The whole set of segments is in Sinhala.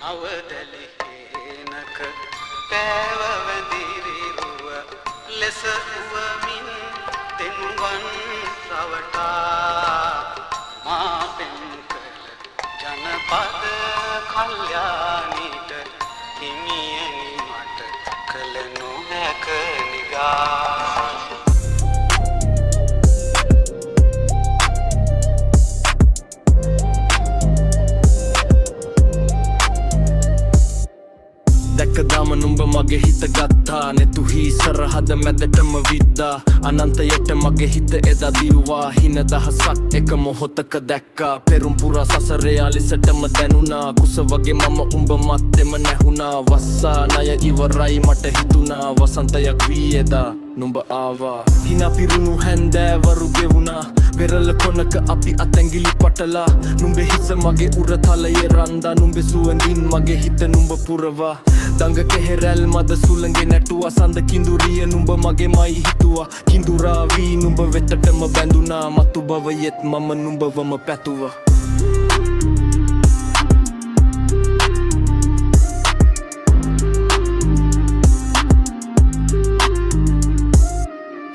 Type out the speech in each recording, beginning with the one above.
අවදලිහේනක පෑවවැදිරිරුව ලෙස උවමින් දෙනුවන් රවටා මා පෙම් කළ ජනපද කල්යාණීට හිමියනි මට කළ නොහැක නිගා දැකදාම නුඹ මගේ හිත ගත්තා නෙතු හි සරහද මැදටම විද්දා අනන්තයට මගේ හිත එදා දිව්වා හින දහසක් එක මොහොතක දැක්කා පෙරුම් පුරා සසරේ අලිසටම දැනුණා කුස වගේ මම උඹ මත්තෙම නැහුණා වස්සා ණය ඉවරයි මට හිතුණා වසන්තයක් වී එදා නුඹ ආවා හිනා පිරුණු හැන්දෑවරු ගෙවුණා වෙරළ කොනක අපි අතැංගිලි පටලා නුඹේ හිස මගේ උරතලයේ රන්දා නුඹේ සුවඳින් මගේ හිත නුඹ පුරවා දඟ කෙහෙරැල් මද සුළඟේ නැටුවා සඳ කිඳුරිය නුඹ මගේ මයි හිතුවා කිඳුරා වී නුඹ වෙතටම බැඳුනා මතු භවයෙත් මම නුඹවම පැතුවා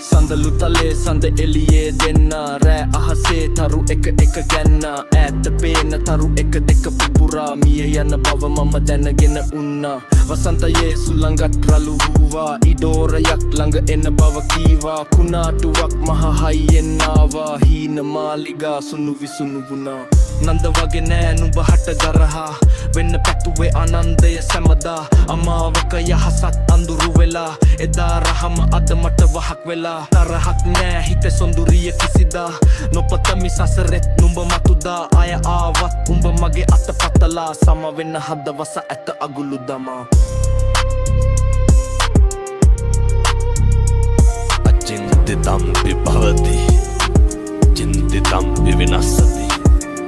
සඳලු තලේ සඳ එලියේ දෙන්න රෑ අහසේ තරු එක ගැන්න ඈත පේන තරු එක දෙක පුපුරා මිය යන බව මම දැනගෙන උන්නා වසන්තයේ සුළඟත් රළු වූවා ඉඩෝරයක් ළඟ එන බව කීවා කුණාටුවක් මහ හයියෙන් ආවා හීන මාලිගා සුණු විසුණු වුණා නන්ද වගේ නෑ නුඹ හට ගරහා වෙන්න පැතුවේ ආනන්දය සැමදා අමාවක යහසත් අඳුරු වෙලා එදා රහම අද මට වහක් වෙලා තරහක් නෑ හිත සොඳුරිය කිසිදා නොපතමි සසරෙත් නුඹ මතුදා අය ආවත් උඹ මගේ අත පතලා සම වෙන්න හදවස ඇත අගුළු දමා අචින්තිතම්පි භවති චින්තිතම්පි විනස්සති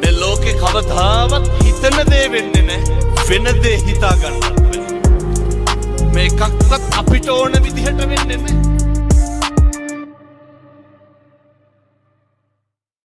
මේ ලෝකේ කවදාවත් හිතන දේ වෙන්නේ නැහැ වෙන දේ හිතා ගන්නත් වෙනවා මේකක්වත් අපිට ඕන විදිහට වෙන්නේ නැහැ